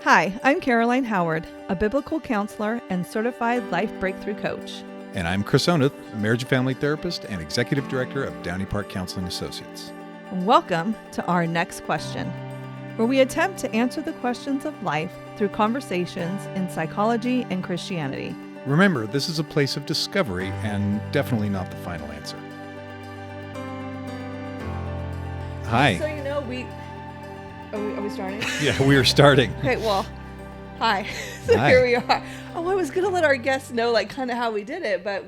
Hi, I'm Caroline Howard, a biblical counselor and certified life breakthrough coach. And I'm Chris Oneth, marriage and family therapist and executive director of Downey Park Counseling Associates. Welcome to Our Next Question, where we attempt to answer the questions of life through conversations in psychology and Christianity. Remember, this is a place of discovery and definitely not the final answer. Hi. So you know, are we starting? Yeah, we are starting. Okay, well, hi. So Hi. Here we are. Oh, I was going to let our guests know kind of how we did it, but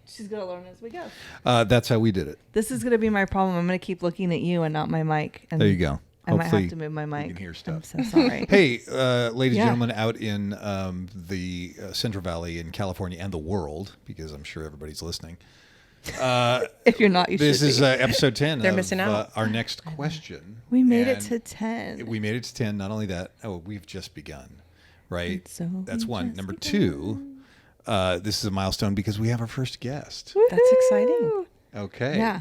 she's going to learn as we go. That's how we did it. This is going to be my problem. I'm going to keep looking at you and not my mic. And There you go. I might have to move my mic. You can hear stuff. I'm so sorry. Hey, ladies and Yeah. gentlemen, out in the Central Valley in California and the world, because I'm sure everybody's listening. If you're not, you This should is be. Episode 10 They're of missing out. Our Next Question. We made it And to 10. We made it to 10. Not only that, we've just begun, right? So That's we one. just Number begun. two, this is a milestone because we have our first guest. That's exciting. Okay. Yeah.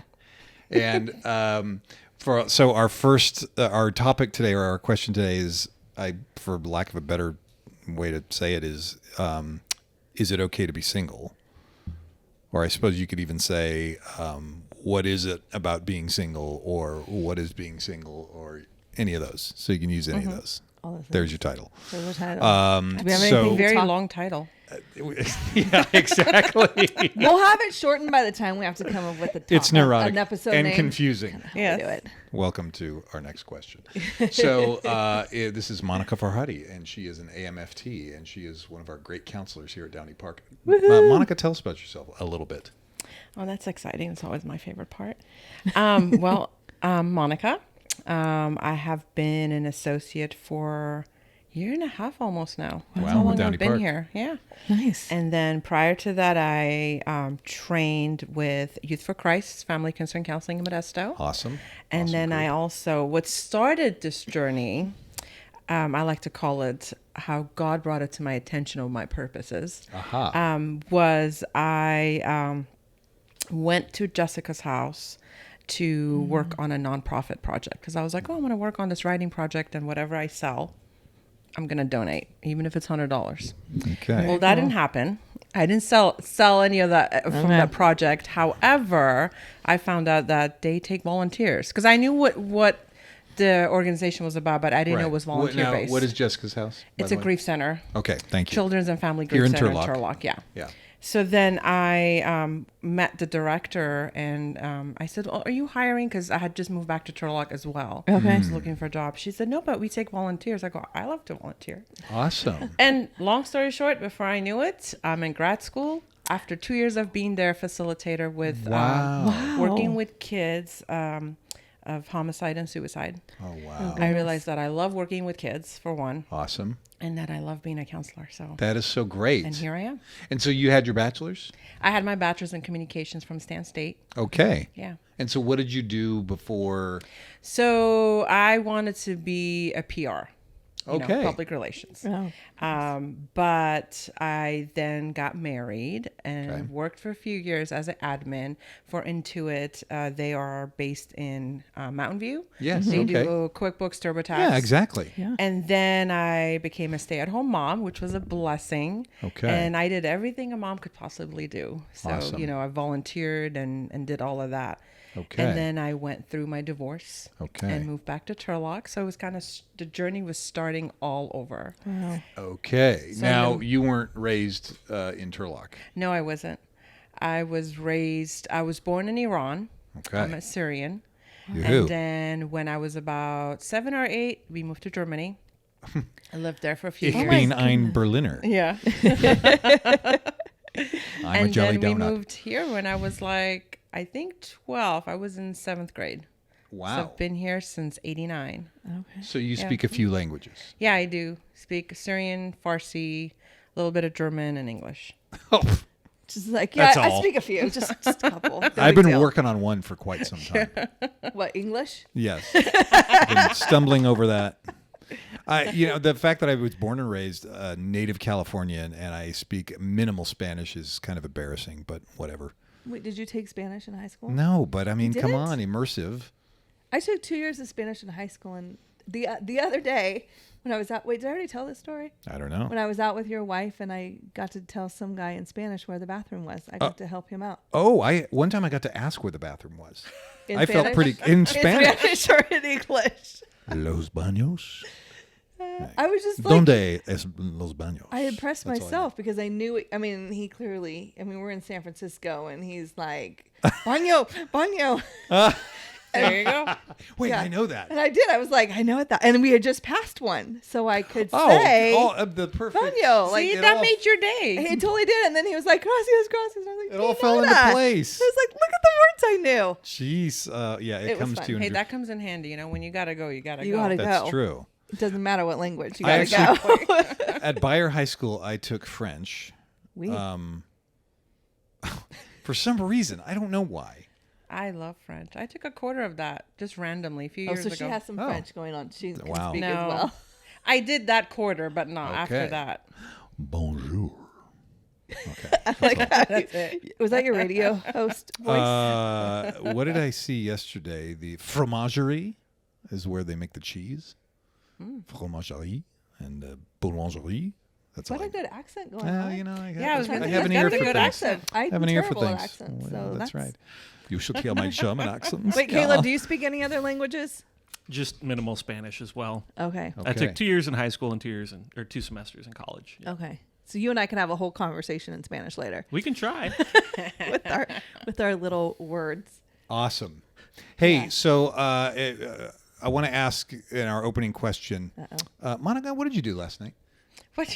And our topic today, or our question today is, for lack of a better way to say it, is it okay to be single? Or I suppose you could even say, what is it about being single, or what is being single, or any of those. So you can use any of those. All those There's your title. So the title. Do we have anything Very talk- long title. Yeah, exactly. We'll have it shortened by the time we have to come up with It's neurotic an episode and name. confusing. Yes. Do it. Welcome to our next question. So this is Monika Farhadi, and she is an AMFT, and she is one of our great counselors here at Downey Park. Monika, tell us about yourself a little bit. Oh, that's exciting. It's always my favorite part. Monica. I have been an associate for a year and a half almost now. That's Wow, how long Downey I've been Park. here. Yeah. Nice. And then prior to that, I trained with Youth for Christ Family Concern Counseling in Modesto. Awesome. And Awesome then group. I also, what started this journey, I like to call it how God brought it to my attention of my purposes, Aha. was I went to Jessica's house to work on a nonprofit project. Because I was like, I'm going to work on this writing project, and whatever I sell, I'm going to donate, even if it's $100. Okay. Well, that didn't happen. I didn't sell any of that from that project. However, I found out that they take volunteers, because I knew what the organization was about, but I didn't know it was volunteer based. What is Jessica's house? by It's the a way? grief center, Okay, thank you. children's and family Here grief in center Turlock. in Turlock. Yeah. Yeah. So then I met the director, and I said, are you hiring? Because I had just moved back to Turlock as well. Okay. I was looking for a job. She said, no, but we take volunteers. I go, I love to volunteer. Awesome. And long story short, before I knew it, I'm in grad school. After 2 years of being there, facilitator with Wow. working with kids of homicide and suicide. Oh, wow. I realized that I love working with kids, for one, Awesome. and that I love being a counselor. So, That is so great. and here I am. And so you had your bachelor's? I had my bachelor's in communications from Stan State. Okay. Yeah. And so what did you do before? So I wanted to be a PR. Okay. Public relations. Oh. But I then got married and Okay. worked for a few years as an admin for Intuit. They are based in Mountain View. Yes. They Okay. do QuickBooks, TurboTax. Yeah, exactly. Yeah. And then I became a stay-at-home mom, which was a blessing. Okay. And I did everything a mom could possibly do. So, Awesome. I volunteered and did all of that. Okay. And then I went through my divorce Okay. and moved back to Turlock. So it was kind of, the journey was starting all over. Wow. Okay. So now, then- you weren't raised in Turlock. No, I wasn't. I was born in Iran. Okay. I'm a Syrian. Yoo-hoo. And then when I was about 7 or 8, we moved to Germany. I lived there for a few Ich years. bin ein Berliner. Yeah. I'm a And jelly then we donut. moved here when I was like, I think 12. I was in 7th grade. So Wow. I've been here since 89. Okay. So you speak a few languages. Yeah, I do speak Syrian, Farsi, a little bit of German and English. Oh, Just like, That's I all. speak a few, just a couple. No I've big been deal. working on one for quite some time. What, English? Yes. I've been stumbling over that. The fact that I was born and raised native Californian and I speak minimal Spanish is kind of embarrassing, but whatever. Wait, did you take Spanish in high school? No, but I mean, come didn't? on, immersive. I took 2 years of Spanish in high school, and the other day when I was out. Wait, did I already tell this story? I don't know. When I was out with your wife and I got to tell some guy in Spanish where the bathroom was. I got to help him out. One time I got to ask where the bathroom was. In I Spanish? felt pretty in Spanish. In Spanish or in English? Los baños. I was just like, ¿Dónde es los baños? I impressed That's all I myself because I knew it. I mean, he clearly, we're in San Francisco and he's like, baño, baño. There you go. Wait, Yeah. I know that. And I did. I was like, I know it. And we had just passed one. So I could Oh, say, the perfect. baño. Like, See, it that all- made your day. it totally did. And then he was like, gracias, gracias. And I was like, It "You all fell know into that." place. I was like, look at the words I knew. Jeez. Yeah, it It was comes fun. to you. Hey, that comes in handy. When you gotta go, you gotta You go. gotta That's go. true. It doesn't matter what language. You I gotta go. At Bayer High School, I took French. We. For some reason, I don't know why. I love French. I took a quarter of that just randomly a few years so ago. she has some Oh. French going on. She can Wow. speak No. as well. I did that quarter, but not after Okay. that. Bonjour. Okay. That's it. Was that your radio host voice? What did I see yesterday? The fromagerie is where they make the cheese. Fromagerie and boulangerie. That's What all a good accent going Well, on. you know, I Yeah, I was have gonna an say, ear that's a for good things. accent. I'm Have an ear for terrible at things. accents, Well, so that's right. You should hear my German accents. Wait, Caleb, do you speak any other languages? Just minimal Spanish as well. Okay. Okay. I took 2 years in high school and 2 semesters in college. Yeah. Okay. So you and I can have a whole conversation in Spanish later We can try. with our little words. Awesome. Hey, Yeah. so I want to ask in our opening question, Uh-oh. Monica, what did you do last night? What?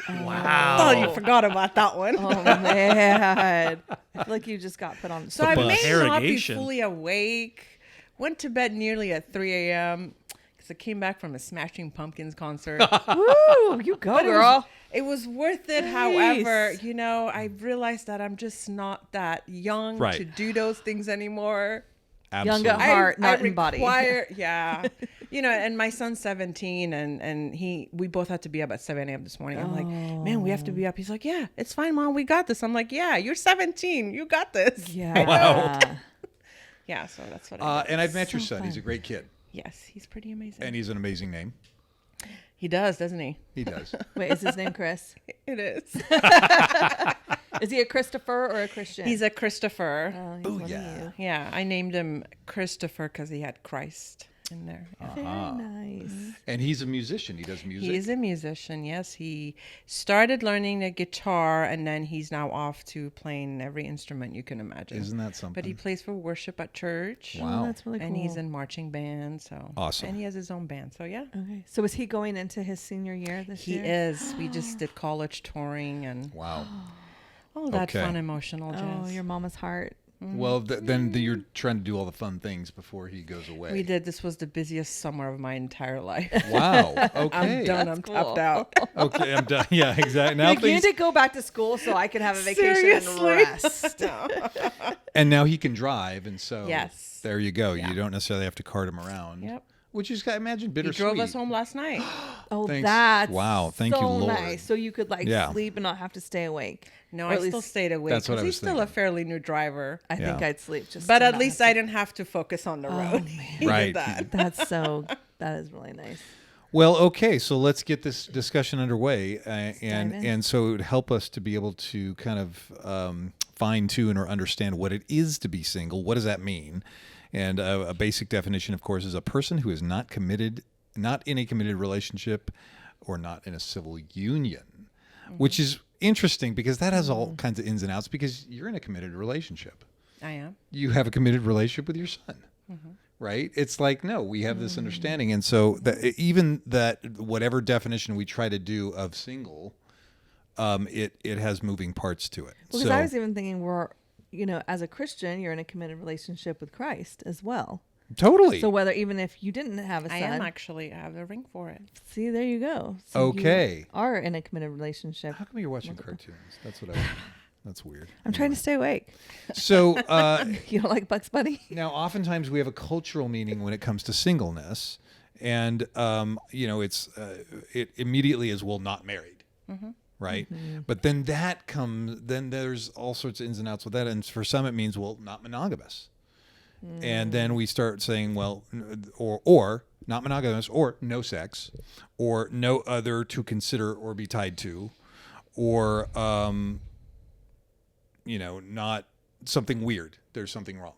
Wow. Oh, you forgot about that one. Oh man, I feel like you just got put on. The So I bus. may not be Interrogation. fully awake. Went to bed nearly at 3 a.m. because I came back from a Smashing Pumpkins concert. Woo, you go, But girl. It was worth it. Nice. However, I realized that I'm just not that young Right. to do those things anymore. Young at heart, not in body. Yeah. And my son's 17 and we both had to be up at 7 a.m. this morning. I'm like, man, we have to be up. He's like, yeah, it's fine, Mom. We got this. I'm like, yeah, you're 17. You got this. Yeah. Wow. Yeah. So that's what I did. And I've met your So son. He's a fun. great kid. Yes. He's pretty amazing. And he's an amazing name. He does, doesn't he? He does. Wait, is his name Chris? It is. Is he a Christopher or a Christian? He's a Christopher. Oh, he's one of Booyah. you. Yeah. I named him Christopher because he had Christ in there. Yeah. Very nice. And he's a musician. He does music. He's a musician, yes. He started learning the guitar and then he's now off to playing every instrument you can imagine. Isn't that something? But he plays for worship at church. Wow. Oh, that's really cool. And he's in marching band, so Awesome. And he has his own band, so yeah. Okay. So is he going into his senior year this He year? is. We just did college touring and Wow. all that Okay. fun emotional jazz. Oh, your mama's heart. Well, then you're trying to do all the fun things before he goes away. We did. This was the busiest summer of my entire life. Wow. Okay. I'm done. I'm cool. tapped out. Okay, I'm done. Yeah, exactly. Now Like, you need things, to go back to school so I can have a vacation Seriously? and rest. and now he can drive, and so Yes. there you go. Yeah. You don't necessarily have to cart him around. Yep. Which is, I imagine, He bittersweet. drove us home last night. Oh, Thanks. that's Wow, thank so you, Lord. nice. So you could Yeah. sleep and not have to stay awake. No, Or I at still least- stayed awake. That's what I 'cause was he's still a thinking. fairly new driver. I think Yeah. I'd sleep just. But to at not least have I didn't have to focus on the road. He did Right. that. That's so. That is really nice. Well, okay, so let's get this discussion underway, dive and in. so it would help us to be able to kind of fine tune or understand what it is to be single. What does that mean? And a basic definition, of course, is a person who is not committed, not in a committed relationship, or not in a civil union, which is interesting because that has all kinds of ins and outs. Because you're in a committed relationship, I am. you have a committed relationship with your son. Right? It's like, no, we have this understanding. And so even that, whatever definition we try to do of single, it has moving parts to it. Because So, I was even thinking, as a Christian, you're in a committed relationship with Christ as well. totally. So whether even if you didn't have a I son, am actually. I have a ring for it. see, there you go. So Okay. you are in a committed relationship. How come you're watching cartoons? That's what that's weird. I'm trying to stay awake. So You don't like Bugs Bunny? now, oftentimes we have a cultural meaning when it comes to singleness, and it immediately is not married, right? But then then there's all sorts of ins and outs with that, and for some it means not monogamous, And then we start saying, well, or not monogamous, or no sex, or no other to consider or be tied to, or, not something weird. There's something wrong,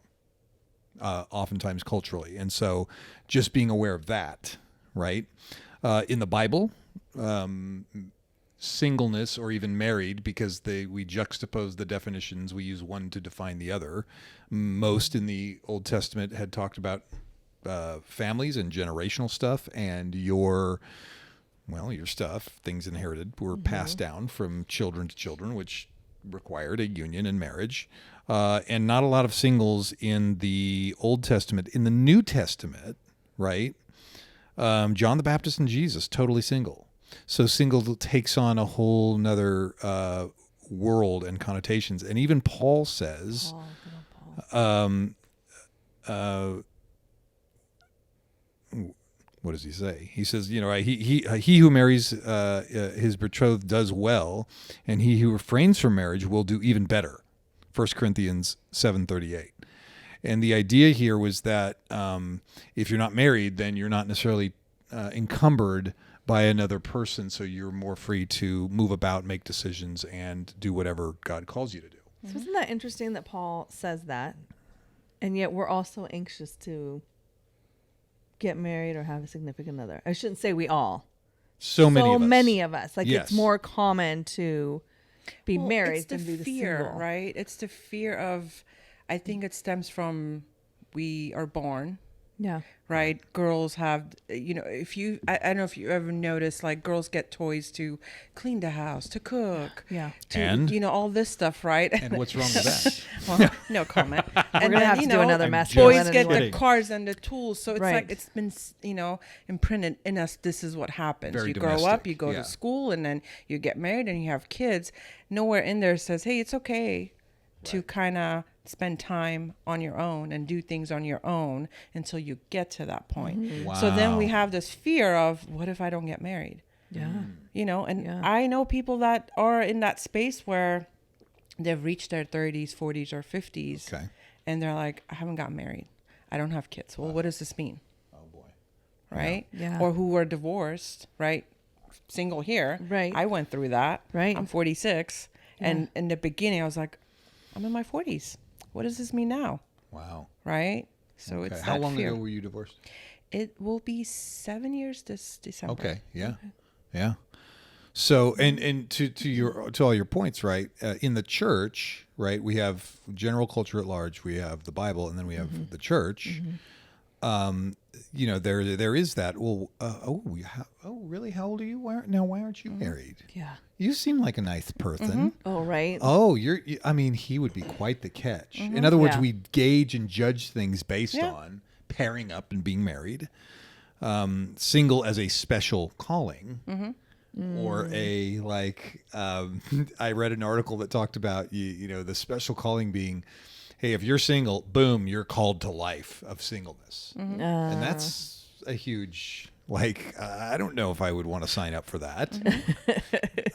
oftentimes culturally. And so just being aware of that, right? In the Bible, singleness or even married, because we juxtapose the definitions. We use one to define the other. Most in the Old Testament had talked about families and generational stuff, and your stuff, things inherited, were passed down from children to children, which required a union and marriage. And not a lot of singles in the Old Testament. In the New Testament, right? John the Baptist and Jesus, totally single. So single takes on a whole nother world and connotations. And even Paul says, what does he say? He says, he who marries his betrothed does well, and he who refrains from marriage will do even better. 1 Corinthians 7:38. And the idea here was that if you're not married, then you're not necessarily encumbered by another person, so you're more free to move about, make decisions, and do whatever God calls you to do. So isn't that interesting that Paul says that, and yet we're also anxious to get married or have a significant other? I shouldn't say we all. So many of us. Like, yes. It's more common to be married it's the than be the fear, single. right? It's the fear of, I think it stems from we are born. Yeah. Right. Girls have, I don't know if you ever noticed, like, girls get toys to clean the house, to cook. Yeah. And? All this stuff, right? And what's wrong with that? Well, no comment. We're going to have to do another master boys plan get anyway. the cars and the tools. So it's Right. like, it's been, imprinted in us. This is what happens. Very you grow up, domestic, you go yeah. to school, and then you get married and you have kids. Nowhere in there says, hey, it's okay to kind of spend time on your own and do things on your own until you get to that point. Mm-hmm. Wow. So then we have this fear of, what if I don't get married? Yeah. And Yeah. I know people that are in that space where they've reached their 30s, 40s, or 50s. Okay. And they're like, I haven't gotten married. I don't have kids. Well, what does this mean? Oh, boy. Right? Yeah. Or who were divorced, right? Single here. Right. I went through that. Right. I'm 46. Yeah. And in the beginning, I was like, I'm in my 40s. What does this mean now? Wow. Right? So Okay. it's How that long fear. ago were you divorced? It will be 7 years this December. Okay. Yeah. Yeah. So, and to all your points, right? In the church, right? We have general culture at large. We have the Bible, and then we have the church. There is that. Well, really? How old are you? Why aren't you married? Yeah. You seem like a nice person. Oh, right. Oh, he would be quite the catch. In other words, Yeah. we gauge and judge things based Yeah. on pairing up and being married. Single as a special calling. Or I read an article that talked about the special calling being, hey, if you're single, boom, you're called to life of singleness. And that's a huge, I don't know if I would want to sign up for that.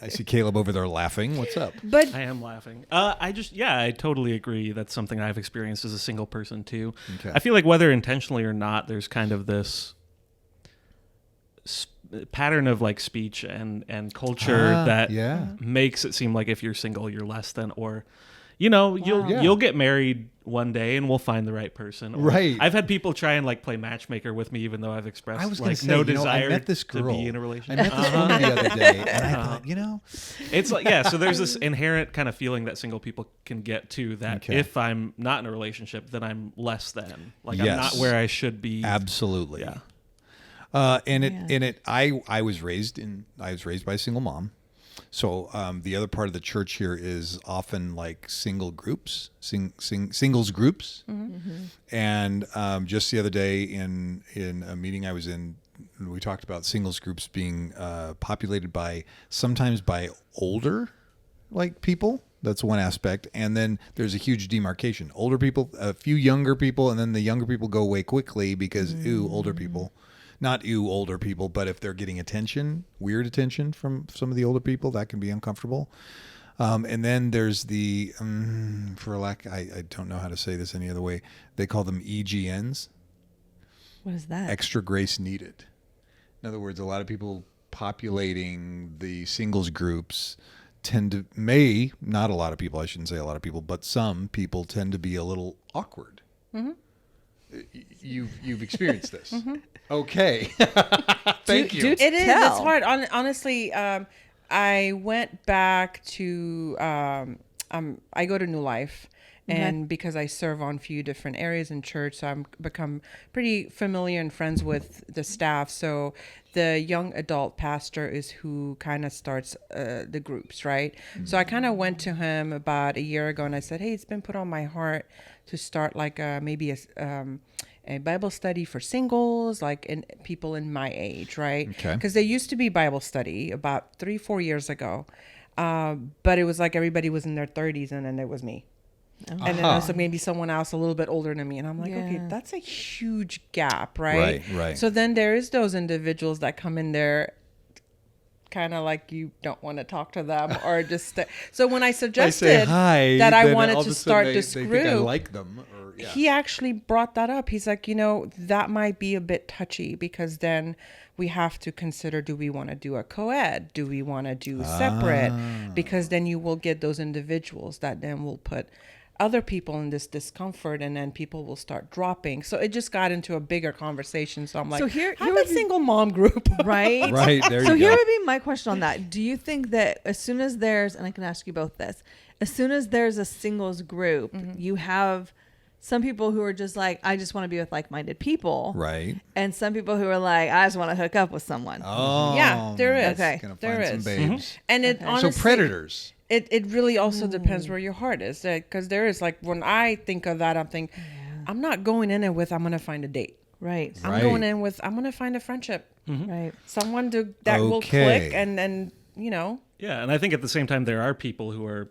I see Caleb over there laughing. What's up? But I am laughing. I totally agree. That's something I've experienced as a single person too. Okay. I feel like whether intentionally or not, there's kind of this pattern of speech and culture that makes it seem like if you're single, you're less than, or you'll get married one day and we'll find the right person. Or Right. I've had people try and play matchmaker with me, even though I've expressed I was going to say, no desire I met this girl. to be in a I relationship. met this woman the other day, and I thought, It's so there's this inherent kind of feeling that single people can get to that Okay. if I'm not in a relationship, then I'm less than. I'm Yes. not where I should be. absolutely. Yeah. I was raised by a single mom. So the other part of the church here is often single groups, singles groups. And just the other day in a meeting I was in, we talked about singles groups being populated sometimes by older people. That's one aspect. And then there's a huge demarcation. Older people, a few younger people, and then the younger people go away quickly because, older people. Not older people, but if they're getting weird attention from some of the older people, that can be uncomfortable. And then there's the, for lack, I don't know how to say this any other way. They call them EGNs. What is that? Extra grace needed. In other words, a lot of people populating the singles groups not a lot of people, I shouldn't say a lot of people, but some people tend to be a little awkward. Mm-hmm. You've experienced this. Mm-hmm. Okay. Thank you. It is. It's hard. Honestly, I went back to, I go to New Life. And because I serve on a few different areas in church, so I'm become pretty familiar and friends with the staff. So the young adult pastor is who kind of starts the groups, right? Mm-hmm. So I kind of went to him about a year ago and I said, hey, it's been put on my heart to start like maybe a Bible study for singles, like in people in my age, right? Okay. Because there used to be Bible study about 3-4 years ago. But it was like everybody was in their 30s and then there was me. And then also maybe someone else a little bit older than me. And I'm like, okay, that's a huge gap, right? Right. So then there is those individuals that come in there kind of like you don't want to talk to them or just... So when I suggested that I wanted to start this group, think I like them. He actually brought that up. He's like, that might be a bit touchy because then we have to consider, do we want to do a co-ed? Do we want to do separate? Because then you will get those individuals that then will put other people in this discomfort and then people will start dropping. So it just got into a bigger conversation. So I'm like, have a single mom group. Right. Right. There you go. So here would be my question on that. Do you think that as soon as there's, and I can ask you both this, as soon as there's a singles group, you have some people who are just like, I just want to be with like-minded people. Right. And some people who are like, I just want to hook up with someone. Oh. Yeah, there is. Okay. Gonna there find is. some babes. Mm-hmm. And it honestly, so predators. It really also depends where your heart is. Because there is like, when I think of that, I'm thinking, I'm not going in it with, I'm going to find a date. Right. I'm going in with, I'm going to find a friendship. Mm-hmm. Right. Someone that will click and. Yeah, and I think at the same time there are people who are,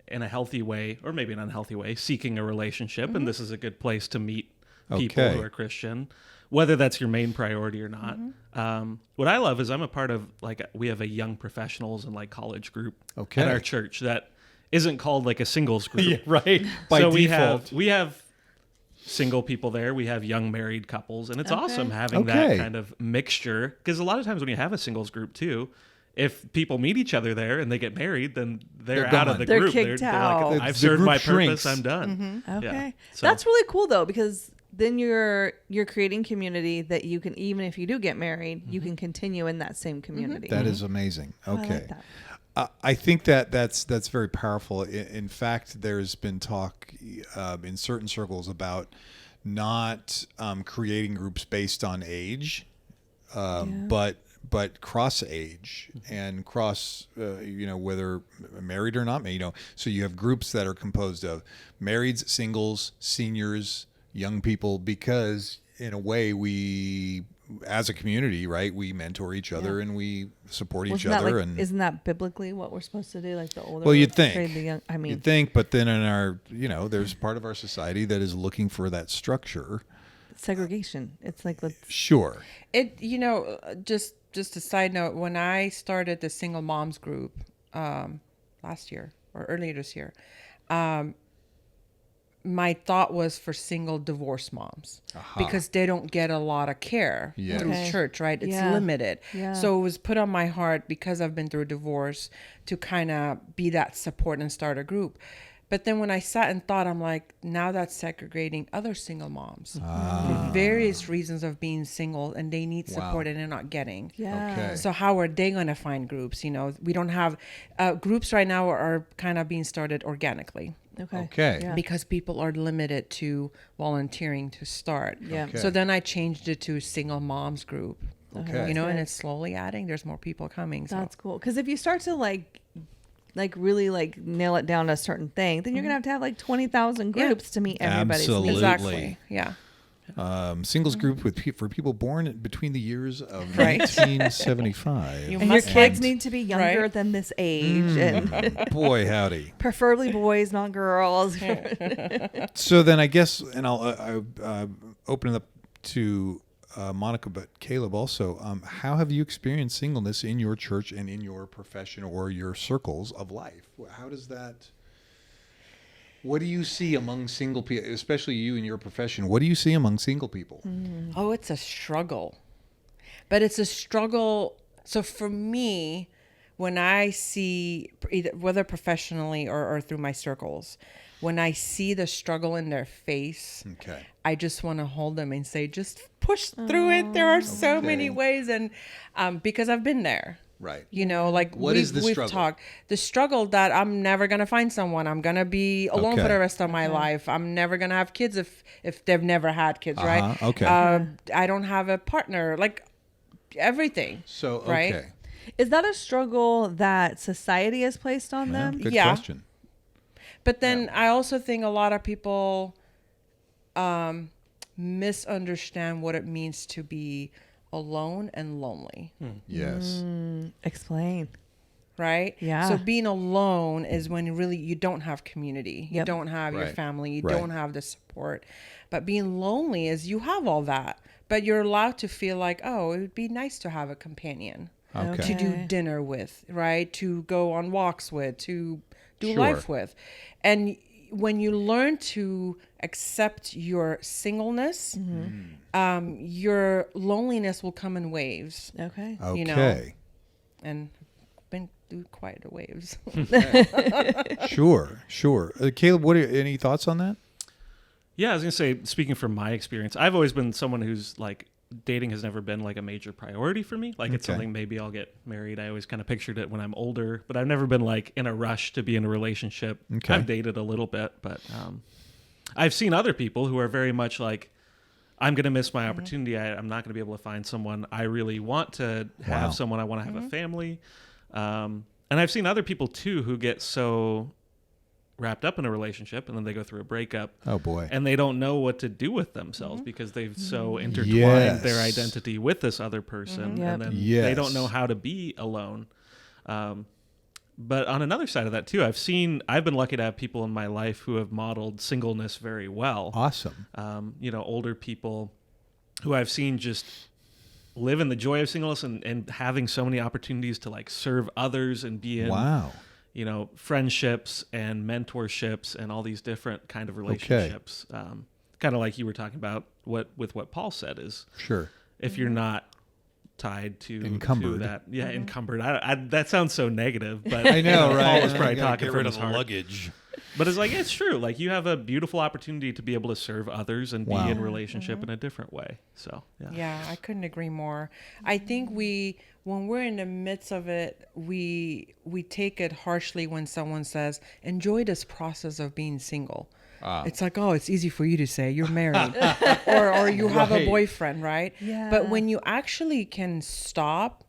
in a healthy way or maybe an unhealthy way seeking a relationship, and this is a good place to meet people who are Christian, whether that's your main priority or not. What I love is I'm a part of, like, we have a young professionals and like college group at our church that isn't called like a singles group. Yeah, right. By so default. we have single people there. We have young married couples, and it's awesome having that kind of mixture, because a lot of times when you have a singles group too, if people meet each other there and they get married, then they're out of the They're group. Kicked out. Like, I've served my purpose. I'm done. Okay. Yeah. So, that's really cool though, because then you're creating community that you can, even if you do get married, you can continue in that same community. That is amazing. Okay. I like that. I think that's very powerful. In fact, there's been talk in certain circles about not creating groups based on age, but cross age and cross, whether married or not, so you have groups that are composed of marrieds, singles, seniors, young people, because in a way we, as a community, right, we mentor each other and we support each other. And isn't that biblically what we're supposed to do? Like the older, well, you'd think, the young, you'd think, but then in our, there's part of our society that is looking for that structure. Segregation. It's like, sure. It, just a side note, when I started the single moms group last year or earlier this year, my thought was for single divorced moms because they don't get a lot of care through church, right? It's limited. Yeah. So it was put on my heart, because I've been through a divorce, to kind of be that support and start a group. But then when I sat and thought, I'm like, now that's segregating other single moms for various reasons of being single, and they need support and they're not getting. Yeah. Okay. So how are they going to find groups? We don't have groups right now are kind of being started organically. Okay. Yeah. Because people are limited to volunteering to start. Yeah. Okay. So then I changed it to single moms group. Okay. And it's slowly adding. There's more people coming. So. That's cool. Because if you start to like really like nail it down to a certain thing, then you're gonna have to have like 20,000 groups to meet everybody's Absolutely. needs. Exactly. Yeah. Singles group for people born between the years of 1975. You And your kids need to be younger than this age, and Boy, howdy. preferably boys, not girls. So then I guess, and I'll open it up to Monica, but Caleb also, how have you experienced singleness in your church and in your profession or your circles of life? How does that, what do you see among single people, especially you in your profession? What do you see among single people? Oh, it's a struggle. But it's a struggle. So for me, when I see, either, whether professionally or through my circles, when I see the struggle in their face, Okay. I just want to hold them and say, just push through it. There are so many ways. And because I've been there. Right. You know, like What is the we've struggle? talked, the struggle that I'm never going to find someone. I'm going to be alone for the rest of my life. I'm never going to have kids if they've never had kids, right? Okay. I don't have a partner, like everything. So, right? okay. Is that a struggle that society has placed on them? Good Yeah. question. But then I also think a lot of people misunderstand what it means to be alone and lonely. Yes. Explain. Right? Yeah. So being alone is when really you don't have community. You Yep. don't have your Right. family. You Right. don't have the support. But being lonely is you have all that. But you're allowed to feel like, oh, it would be nice to have a companion Okay. to do dinner with, right? To go on walks with, to do Sure. life with. And when you learn to accept your singleness, your loneliness will come in waves. Okay. Okay. You know. And I've been through quite the waves. Sure. Caleb, any thoughts on that? Yeah, I was gonna say, speaking from my experience, I've always been someone who's like, dating has never been like a major priority for me. Like it's Okay. something maybe I'll get married. I always kind of pictured it when I'm older, but I've never been like in a rush to be in a relationship. Okay. I've dated a little bit, but I've seen other people who are very much like, I'm going to miss my opportunity. I'm not going to be able to find someone. I really want to have Wow. someone. I want to have a family. And I've seen other people too who get so wrapped up in a relationship and then they go through a breakup. Oh boy. And they don't know what to do with themselves because they've so intertwined their Yes. identity with this other person. Yep. And then Yes. they don't know how to be alone. But on another side of that too, I've been lucky to have people in my life who have modeled singleness very well. Awesome. Older people who I've seen just live in the joy of singleness and having so many opportunities to like serve others and be in, Wow. friendships and mentorships and all these different kind of relationships. Kind of like you were talking about with what Paul said is Sure. if you're not tied to Encumbered. that, encumbered. That sounds so negative, but I know, Paul right? was probably You gotta talking get from rid his of the heart. luggage. But it's like, it's true. Like you have a beautiful opportunity to be able to serve others and Wow. be in relationship in a different way. So, Yeah, I couldn't agree more. I think when we're in the midst of it, we take it harshly when someone says, enjoy this process of being single. It's like, oh, it's easy for you to say, you're married or you have a Right. boyfriend, right? Yeah. But when you actually can stop,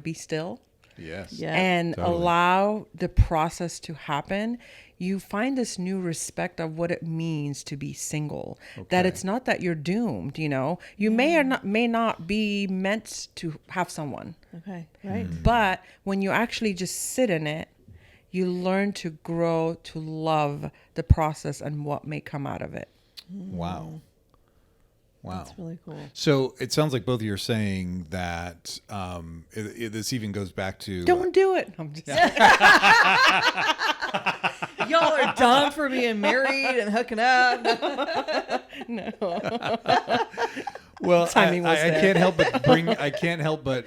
be still Yes. Yeah. and Totally. allow the process to happen, you find this new respect of what it means to be single. That Okay. it's not that you're doomed, you may not be meant to have someone, Okay. Right. but when you actually just sit in it, you learn to grow to love the process and what may come out of it. Wow. That's really cool. So it sounds like both of you are saying that this even goes back to Don't do it. I'm just Y'all are dumb for being married and hooking up. well, Timing was I there. can't help but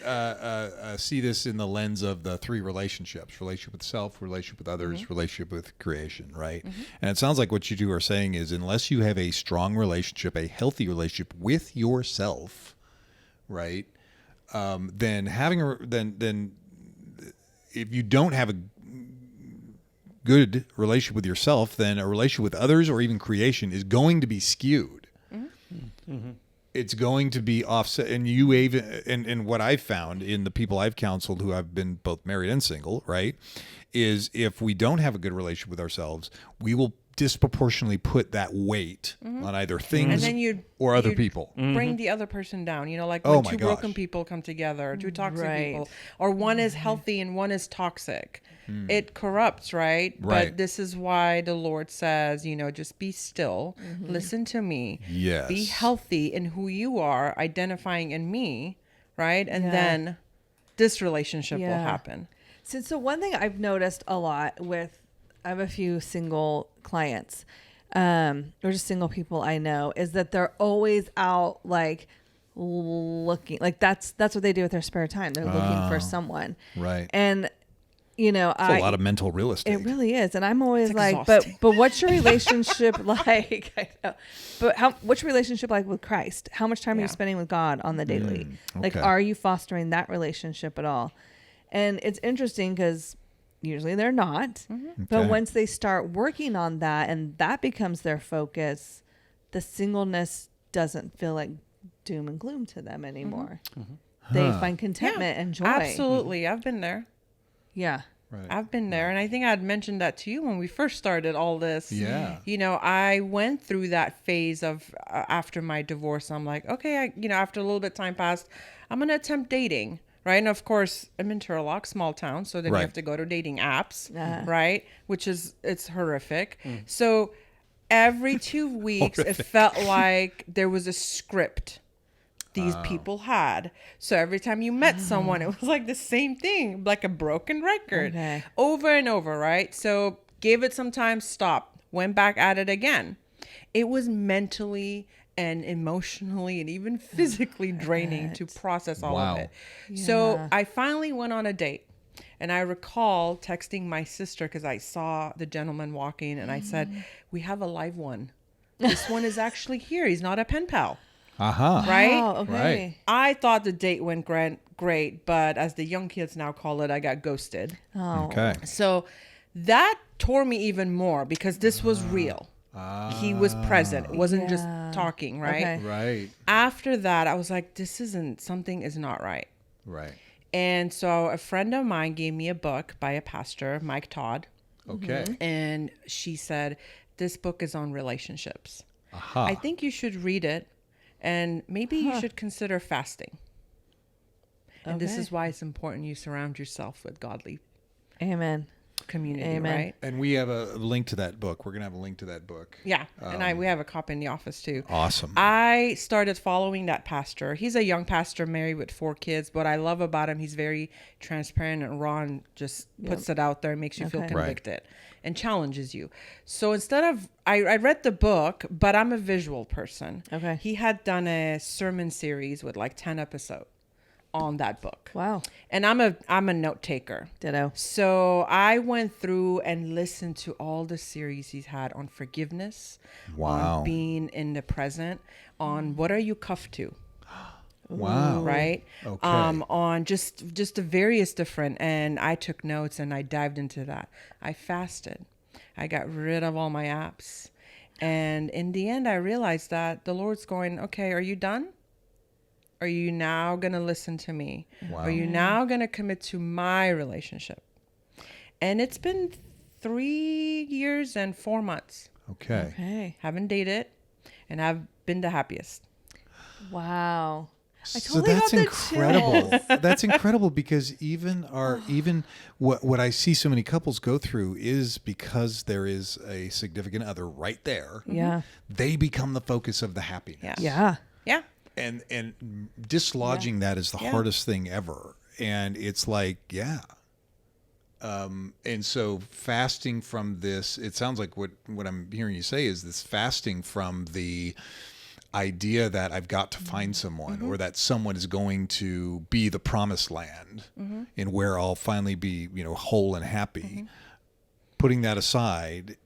see this in the lens of the three relationships: relationship with self, relationship with others, relationship with creation. Right, and it sounds like what you two are saying is, unless you have a strong relationship, a healthy relationship with yourself, right, then if you don't have a good relationship with yourself, then a relationship with others or even creation is going to be skewed. It's going to be offset. And you even, and what I've found in the people I've counseled who have been both married and single, right, is if we don't have a good relationship with ourselves, we will disproportionately put that weight on either things And then you'd other people. bring the other person down. You know, like Oh when my two gosh. broken people come together, or two toxic Right. people, or one is healthy and one is toxic. It corrupts, right? Right. But this is why the Lord says, you know, just be still, listen to me, Yes. be healthy in who you are, identifying in me, right? And Yeah. then this relationship will Yeah. happen. So one thing I've noticed a lot with, I have a few single clients, or just single people I know, is that they're always out like looking, like that's what they do with their spare time. They're looking for someone. Right. And you know, It's a lot of mental real estate. it really is. And I'm always It's like, exhausting. but what's your relationship like? I know. But what's your relationship like with Christ? How much time are you Yeah. spending with God on the daily? Like, okay. are you fostering that relationship at all? And it's interesting because usually they're not. But Okay. once they start working on that and that becomes their focus, the singleness doesn't feel like doom and gloom to them anymore. They find contentment and joy. Absolutely. I've been there. Yeah. Right. I've been there. And I think I had mentioned that to you when we first started all this. Yeah. You know, I went through that phase of after my divorce. I'm like, okay, after a little bit of time passed, I'm going to attempt dating. Right. And of course, I'm in Turlock, small town. So then Right. you have to go to dating apps. Uh-huh. Right. It's horrific. So every 2 weeks, it felt like there was a script these people had. So every time you met someone, it was like the same thing, like a broken record Okay. over and over, right? So gave it some time, stopped, went back at it again. It was mentally and emotionally and even physically draining to process all Wow. of it. So Yeah. I finally went on a date. And I recall texting my sister because I saw the gentleman walking and I said, we have a live one. This one is actually here. He's not a pen pal. Uh-huh. Right? Oh, okay. Right. I thought the date went great, but as the young kids now call it, I got ghosted. Oh. Okay. So that tore me even more because this was real. He was present. It wasn't just Yeah. talking, right? Okay. Right. After that, I was like, something is not right. Right. And so a friend of mine gave me a book by a pastor, Mike Todd, Okay. and she said, this book is on relationships. Aha. I think you should read it, and maybe you should consider fasting. And this Okay. is why it's important you surround yourself with godly Amen. community, Amen. right? And we have a link to that book. We're going to have a link to that book. Yeah, and we have a copy in the office too. Awesome. I started following that pastor. He's a young pastor married with 4 kids. What I love about him, he's very transparent and raw and just puts it out there and makes you feel Okay. Right. convicted and challenges you. So instead of, I read the book, but I'm a visual person. Okay. He had done a sermon series with like 10 episodes on that book. Wow. And I'm a note taker. Ditto. So I went through and listened to all the series he's had on forgiveness, Wow. on being in the present, on what are you cuffed to, Wow. right? Okay. On just the various different, and I took notes and I dived into that. I fasted. I got rid of all my apps. And in the end, I realized that the Lord's going, okay, are you done? Are you now going to listen to me? Wow. Are you now going to commit to my relationship? And it's been 3 years and 4 months. Okay. Okay. Haven't dated, and I've been the happiest. Wow. I So totally that's got the incredible. chills. That's incredible because even what I see so many couples go through is because there is a significant other right there. Yeah. They become the focus of the happiness. Yeah. Yeah. And dislodging that is the Yeah. hardest thing ever. And it's like, yeah. And so fasting from this, it sounds like what I'm hearing you say is this fasting from the idea that I've got to find someone or that someone is going to be the promised land and where I'll finally be, whole and happy. Putting that aside,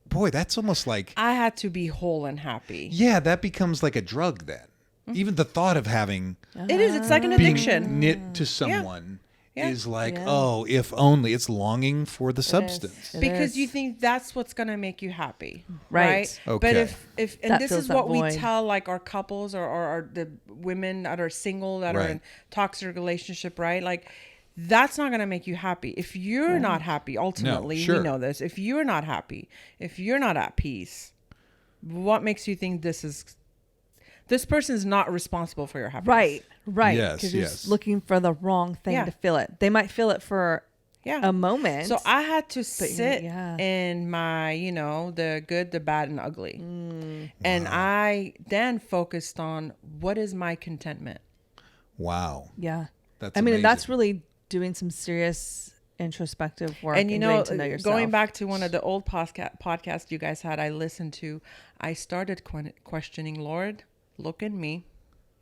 boy, that's almost like, I had to be whole and happy. yeah, that becomes like a drug then. Even the thought of having It is. It's like an being addiction. knit to someone Yeah. is like, Yeah. oh, if only. It's longing for the substance. It Because is. you think that's what's going to make you happy. Right. But Okay. if That and this fills is that what we void. tell like our couples or the women that are single that are Right. in toxic relationship, right? Like That's not going to make you happy. If you're not happy, ultimately, No, sure. we know this. If you're not happy, if you're not at peace, what makes you think this person is not responsible for your happiness? Right. Yes, Because you're yes. just looking for the wrong thing to feel it. They might feel it for a moment. So I had to sit yeah. in my, the good, the bad, and ugly. And I then focused on what is my contentment. Wow. Yeah. That's I mean, amazing. that's really doing some serious introspective work And getting to know yourself. going back to one of the old podcasts you guys had, I listened to, I started questioning, Lord, look at me.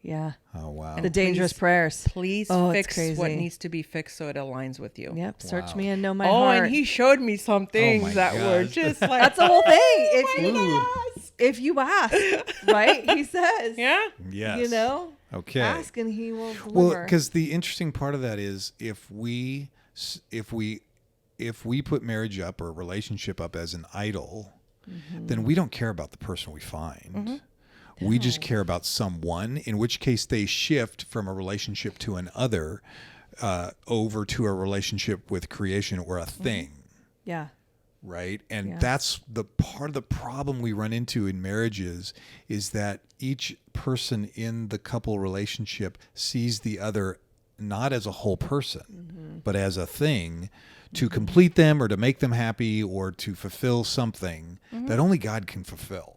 Yeah. Oh, wow. The dangerous prayers. Please Oh, it's fix what crazy. needs to be fixed so it aligns with you. Yep. Search Wow. me and know my Oh, heart. and he showed me some things that were gosh. just like, That's the whole thing. Ooh. If you ask, right? He says. yeah. Yes. You know? Okay. Ask and he will deliver. Well, because the interesting part of that is if we put marriage up or a relationship up as an idol, then we don't care about the person we find. We just care about someone, in which case they shift from a relationship to another over to a relationship with creation or a thing. Yeah. Right. And Yeah. that's the part of the problem we run into in marriages is that each person in the couple relationship sees the other not as a whole person, but as a thing to complete them or to make them happy or to fulfill something that only God can fulfill.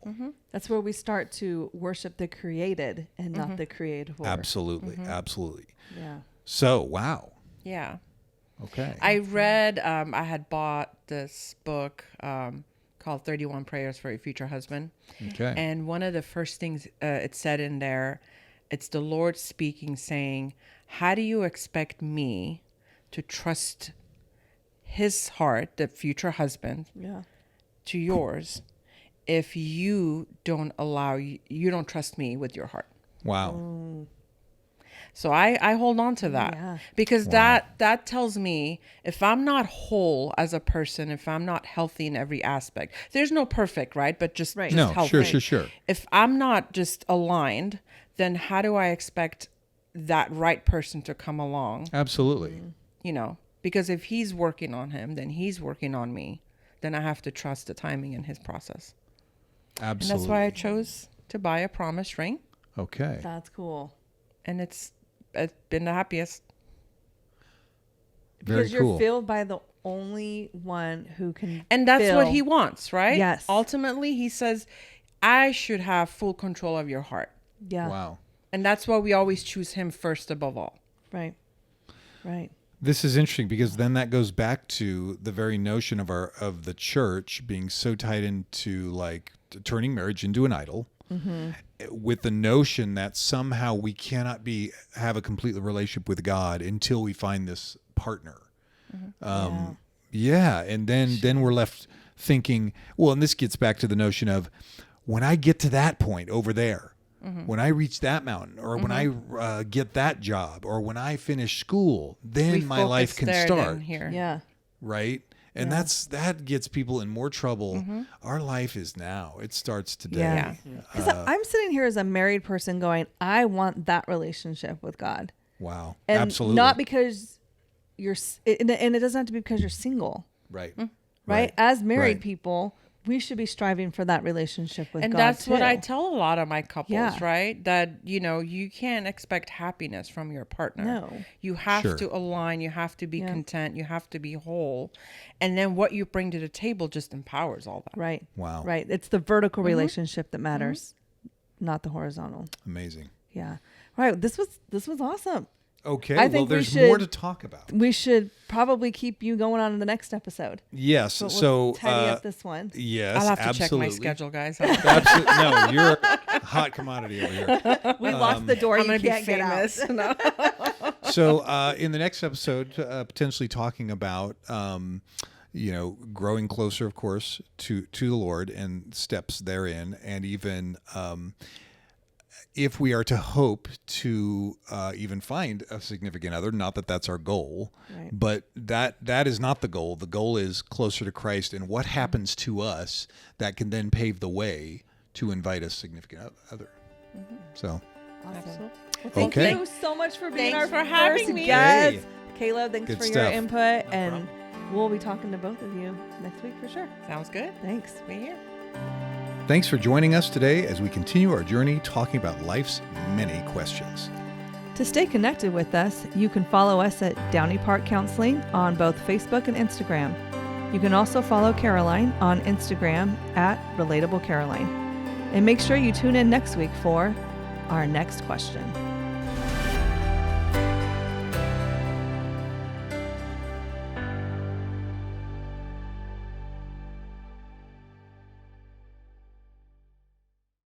That's where we start to worship the created and not the creator. Absolutely. Absolutely. Yeah. So, wow. Yeah. Okay. I read, I had bought this book called 31 Prayers for Your Future Husband. Okay. And one of the first things it said in there, it's the Lord speaking, saying, how do you expect me to trust his heart, the future husband, Yeah. to yours if you don't trust me with your heart? Wow. So I hold on to that because that tells me if I'm not whole as a person, if I'm not healthy in every aspect, there's no perfect, right? But just No, healthy. sure. If I'm not just aligned, then how do I expect that right person to come along? Absolutely. Because if he's working on him, then he's working on me. Then I have to trust the timing in his process. Absolutely. And that's why I chose to buy a promise ring. Okay. That's cool. And it's been the happiest. Very Because you're cool. filled by the only one who can. And that's what fill. he wants, right? Yes. Ultimately, he says, I should have full control of your heart. Yeah. Wow. And that's why we always choose him first above all. Right. Right. This is interesting because then that goes back to the very notion of the church being so tied into like turning marriage into an idol, with the notion that somehow we cannot have a complete relationship with God until we find this partner. Yeah, and then we're left thinking, well, and this gets back to the notion of when I get to that point over there. When I reach that mountain or when I get that job or when I finish school, then my life can start. Here. Yeah. Right. And that gets people in more trouble. Our life is now. It starts today. Yeah. Because I'm sitting here as a married person going, I want that relationship with God. Wow. And absolutely. not because and it doesn't have to be because you're single. Right. Right? As married Right. people, we should be striving for that relationship with And God. that's what too. I tell a lot of my couples, Yeah. right? That, you can't expect happiness from your partner. No. You have Sure. to align. You have to be content. You have to be whole. And then what you bring to the table just empowers all that. Right. Wow. Right. It's the vertical relationship that matters, not the horizontal. Amazing. Yeah. Right. This was awesome. Okay. I Well, think we there's more should- to talk about. We should probably keep you going on in the next episode. Yes. But so we'll tidy up this one. yes, I'll have to absolutely. check my schedule, guys. Absolutely. No, you're a hot commodity over here. We locked the door. I'm You going to be can't get out. famous. So in the next episode, potentially talking about, growing closer, of course, to the Lord and steps therein, and even if we are to hope to even find a significant other, not that that's our goal, Right. but that is not the goal. The goal is closer to Christ and what happens to us that can then pave the way to invite a significant other. So, Awesome. Absolutely. Well, thank Okay. you so much for being Thanks our for having first me. guest. Hey. Caleb, thanks Good for stuff. your input. No and problem. we'll be talking to both of you next week for sure. Sounds good. Thanks. Be here. Thanks for joining us today as we continue our journey talking about life's many questions. To stay connected with us, you can follow us at Downey Park Counseling on both Facebook and Instagram. You can also follow Caroline on Instagram at Relatable Caroline. And make sure you tune in next week for our next question.